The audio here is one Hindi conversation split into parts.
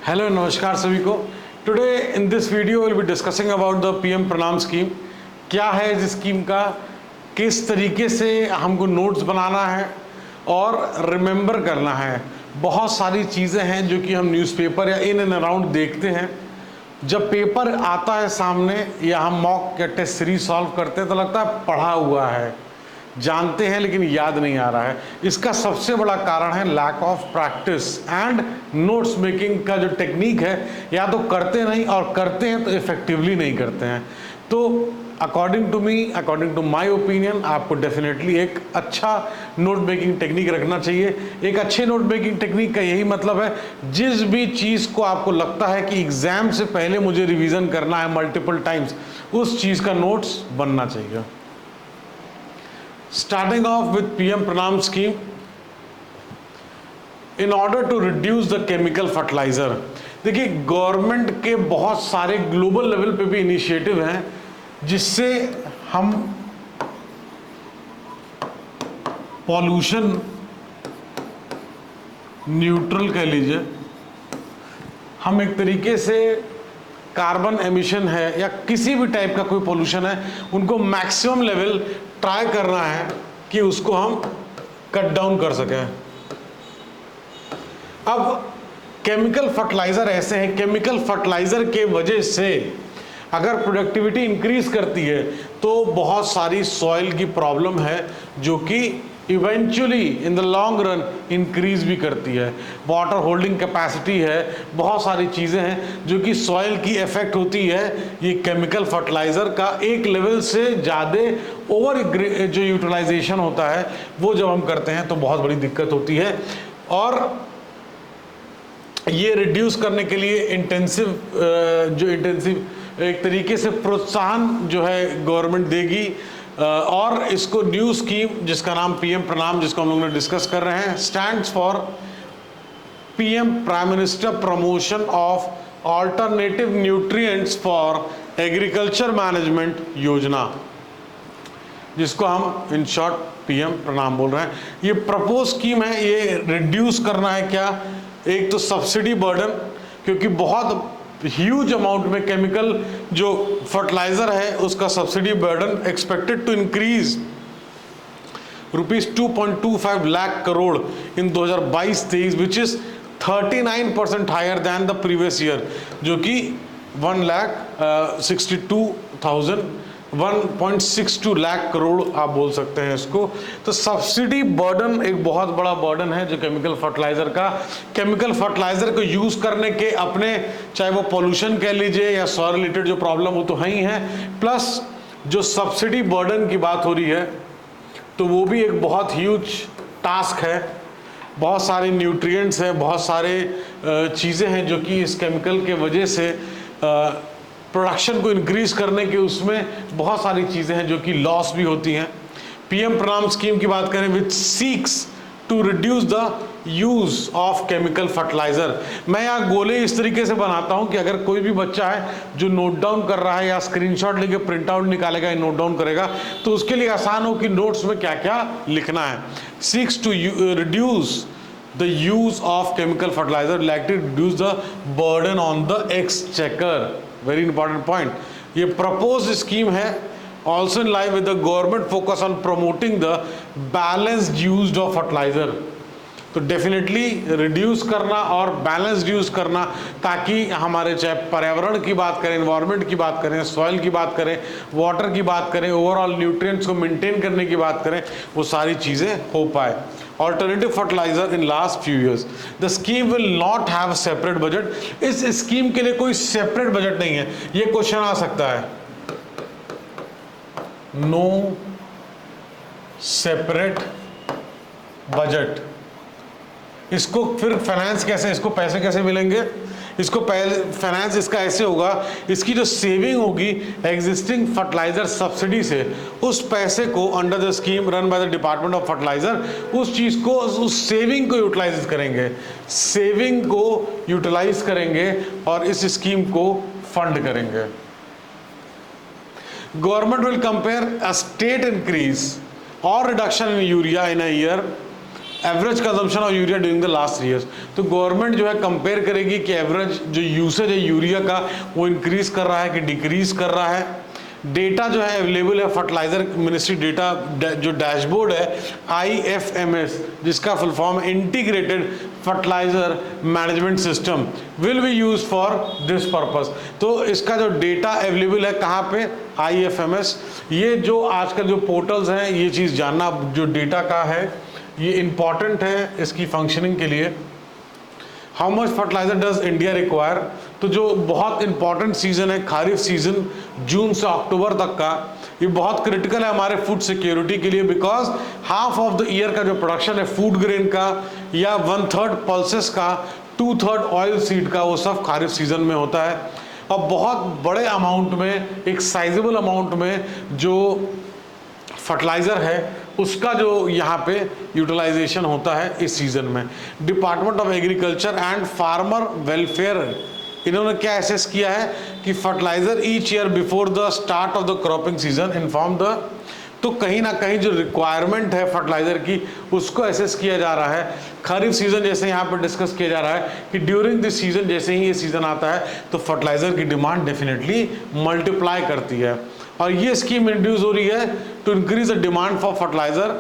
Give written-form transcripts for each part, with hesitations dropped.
हेलो नमस्कार सभी को। Today in this video will be discussing about the PM प्रणाम स्कीम। क्या है इस स्कीम का, किस तरीके से हमको नोट्स बनाना है और रिमेंबर करना है। बहुत सारी चीज़ें हैं जो कि हम न्यूज़पेपर या इन एंड अराउंड देखते हैं। जब पेपर आता है सामने या हम मॉक या टेस्ट सीरीज सॉल्व करते हैं तो लगता है पढ़ा हुआ है, जानते हैं, लेकिन याद नहीं आ रहा है। इसका सबसे बड़ा कारण है lack of practice and notes making का जो टेक्निक है, या तो करते नहीं और करते हैं तो इफेक्टिवली नहीं करते हैं। तो according to me, according to my opinion, आपको डेफिनेटली एक अच्छा नोट मेकिंग टेक्निक रखना चाहिए। एक अच्छे नोट मेकिंग टेक्निक का यही मतलब है, जिस भी चीज़ को आपको लगता है कि एग्जाम से पहले मुझे रिवीजन करना है मल्टीपल टाइम्स, उस चीज़ का नोट्स बनना चाहिए। Starting off with PM Pranam scheme, in order to reduce the chemical fertilizer, देखिए गवर्नमेंट के बहुत सारे ग्लोबल लेवल पे भी इनिशिएटिव हैं जिससे हम पॉल्यूशन न्यूट्रल कह लीजिए, हम एक तरीके से कार्बन एमिशन है या किसी भी टाइप का कोई पोल्यूशन है, उनको मैक्सिमम लेवल ट्राई करना है कि उसको हम कट डाउन कर सकें। अब केमिकल फर्टिलाइजर ऐसे हैं, केमिकल फर्टिलाइजर के वजह से अगर प्रोडक्टिविटी इंक्रीज करती है तो बहुत सारी सॉइल की प्रॉब्लम है जो कि eventually in the long run increase भी करती है। वाटर होल्डिंग कैपेसिटी है, बहुत सारी चीज़ें हैं जो कि सॉइल की इफेक्ट होती है। ये केमिकल फर्टिलाइज़र का एक लेवल से ज़्यादा ओवर जो यूटिलाइजेशन होता है वो जब हम करते हैं तो बहुत बड़ी दिक्कत होती है। और ये रिड्यूस करने के लिए इंटेंसिव एक तरीके से प्रोत्साहन जो है गवर्नमेंट देगी। और इसको न्यू स्कीम जिसका नाम पीएम प्रणाम, जिसको हम लोग ने डिस्कस कर रहे हैं, stands for PM prime minister promotion of alternative nutrients for agriculture management योजना, जिसको हम इन शॉर्ट पीएम प्रणाम बोल रहे हैं। ये प्रपोज स्कीम है, ये रिड्यूस करना है क्या, एक तो सब्सिडी बर्डन, क्योंकि बहुत ह्यूज अमाउंट में केमिकल जो फर्टिलाइजर है उसका subsidy burden expected to increase ₹2.25 lakh crore in 2022-23, which is 39% higher than the previous year, जो कि 1,62 लाख करोड़ आप बोल सकते हैं इसको। तो सब्सिडी बर्डन एक बहुत बड़ा बर्डन है जो केमिकल फर्टिलाइजर का। केमिकल फर्टिलाइजर को यूज करने के अपने, चाहे वो पोल्यूशन कह लीजिए या सॉइल रिलेटेड जो प्रॉब्लम वो तो है ही है, प्लस जो सब्सिडी बर्डन की बात हो रही है तो वो भी एक बहुत ह्यूज टास्क है। बहुत सारे न्यूट्रिएंट्स हैं, बहुत सारे चीज़ें हैं जो कि इस केमिकल के वजह से प्रोडक्शन को इंक्रीज करने के, उसमें बहुत सारी चीज़ें हैं जो कि लॉस भी होती हैं। पीएम प्रणाम स्कीम की बात करें, which seeks to reduce the use of chemical fertiliser. मैं यहाँ गोले इस तरीके से बनाता हूँ कि अगर कोई भी बच्चा है जो नोट डाउन कर रहा है या स्क्रीनशॉट लेके प्रिंट आउट निकालेगा या नोट डाउन करेगा तो उसके लिए आसान हो कि नोट्स में क्या क्या लिखना है। Seeks to reduce the use of chemical fertiliser, like to reduce the burden on the exchequer. Very important point. ये प्रपोज स्कीम है also in line with the government focus on promoting the balanced use of fertiliser. तो डेफिनेटली रिड्यूस करना और बैलेंस्ड यूज करना, ताकि हमारे चाहे पर्यावरण की बात करें, एनवायरनमेंट की बात करें, सॉइल की बात करें, वाटर की बात करें, ओवरऑल न्यूट्रिएंट्स को मेंटेन करने की बात करें, वो सारी चीज़ें हो पाए। Alternative fertilizer in last few years, the scheme will not have a separate budget। इस स्कीम के लिए कोई सेपरेट बजट नहीं है। ये क्वेश्चन आ सकता है, नो सेपरेट बजट। इसको फिर फाइनेंस कैसे, इसको पैसे कैसे मिलेंगे? इसको फाइनेंस इसका ऐसे होगा, इसकी जो सेविंग होगी एग्जिस्टिंग फर्टिलाइजर सब्सिडी से, उस पैसे को under the scheme run by the department of fertiliser, उस चीज़ को, उस सेविंग को यूटिलाइज करेंगे, सेविंग को यूटिलाइज करेंगे और इस स्कीम को फंड करेंगे। Government will compare a state increase और reduction in urea in a year average consumption of urea during the last 3 years. तो गवर्नमेंट जो है कंपेयर करेगी कि एवरेज जो यूसेज है यूरिया का वो इंक्रीज कर रहा है कि डिक्रीज कर रहा है। डेटा जो है अवेलेबल है फर्टिलाइजर मिनिस्ट्री डेटा जो डैशबोर्ड है IFMS, जिसका full form integrated fertiliser management system, will be use for this purpose. तो इसका जो डेटा अवेलेबल है कहाँ पे, IFMS। ये जो आजकल जो पोर्टल्स हैं, ये चीज़ जानना जो डेटा का है ये इम्पॉर्टेंट है इसकी फंक्शनिंग के लिए। How much fertiliser does India require, तो जो बहुत इंपॉर्टेंट सीजन है खारिफ सीजन, जून से अक्टूबर तक का, ये बहुत क्रिटिकल है हमारे फूड सिक्योरिटी के लिए, because half of the year का जो प्रोडक्शन है फूड ग्रेन का या 1/3 पल्सेस का, 2/3 ऑयल सीड का, वो सब खारिफ सीजन में होता है। अब बहुत बड़े अमाउंट में, एक साइजेबल अमाउंट में जो फर्टिलाइज़र है उसका जो यहाँ पे यूटिलाइजेशन होता है इस सीजन में। Department of agriculture and farmer welfare, इन्होंने क्या एसेस किया है कि fertiliser each year before the start of the cropping season inform the, तो कहीं ना कहीं जो रिक्वायरमेंट है फर्टिलाइजर की उसको एसेस किया जा रहा है। खरीफ सीजन जैसे यहाँ पर डिस्कस किया जा रहा है कि ड्यूरिंग दिस सीजन, जैसे ही ये सीजन आता है तो फर्टिलाइजर की डिमांड डेफिनेटली मल्टीप्लाई करती है। और ये स्कीम इंट्रोड्यूस हो रही है to increase the demand for fertiliser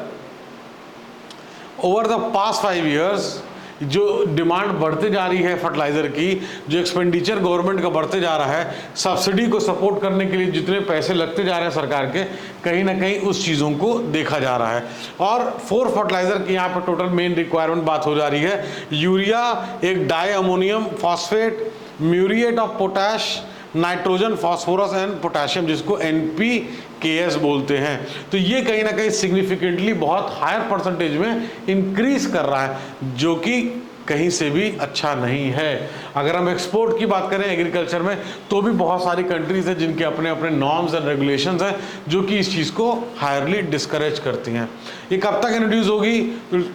over the past 5 years. जो डिमांड बढ़ते जा रही है फर्टिलाइजर की, जो एक्सपेंडिचर गवर्नमेंट का बढ़ते जा रहा है, सब्सिडी को सपोर्ट करने के लिए जितने पैसे लगते जा रहे हैं सरकार के, कहीं ना कहीं उस चीज़ों को देखा जा रहा है। और 4 फर्टिलाइजर की यहाँ पर टोटल मेन रिक्वायरमेंट बात हो जा रही है। यूरिया, एक di ammonium phosphate, muriate of potash, nitrogen, phosphorus and potassium, जिसको NPKs बोलते हैं। तो ये कहीं ना कहीं सिग्निफिकेंटली बहुत हायर परसेंटेज में इंक्रीज कर रहा है, जो कि कहीं से भी अच्छा नहीं है। अगर हम एक्सपोर्ट की बात करें एग्रीकल्चर में, तो भी बहुत सारी कंट्रीज हैं जिनके अपने अपने नॉर्म्स एंड रेगुलेशंस हैं जो कि इस चीज़ को हायरली डिस्करेज करती हैं। ये कब तक इंट्रोड्यूस होगी?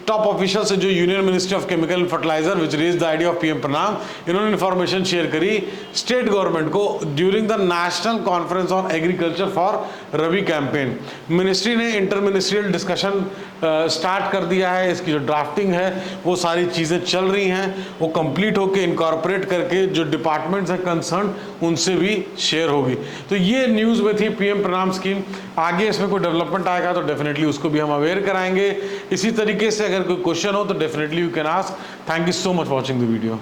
टॉप ऑफिशियल से जो union ministry of chemical and fertiliser which raise the idea of PM Pranam, इन्होंने इन्फॉर्मेशन शेयर करी स्टेट गवर्नमेंट को during the national conference on agriculture for rabi campaign. Ministry ने इंटर मिनिस्ट्रियल डिस्कशन स्टार्ट कर दिया है, इसकी जो ड्राफ्टिंग है वो सारी चीज़ें चल रही हैं, वो कंप्लीट होके इनकॉर्पोरेट करके जो डिपार्टमेंट्स हैं कंसर्न उनसे भी शेयर होगी। तो ये न्यूज़ में थी PM प्रणाम स्कीम। आगे इसमें कोई डेवलपमेंट आएगा तो डेफिनेटली उसको भी हम अवेयर कराएंगे। इसी तरीके से अगर कोई क्वेश्चन हो तो definitely you can ask. Thank you so much watching the video.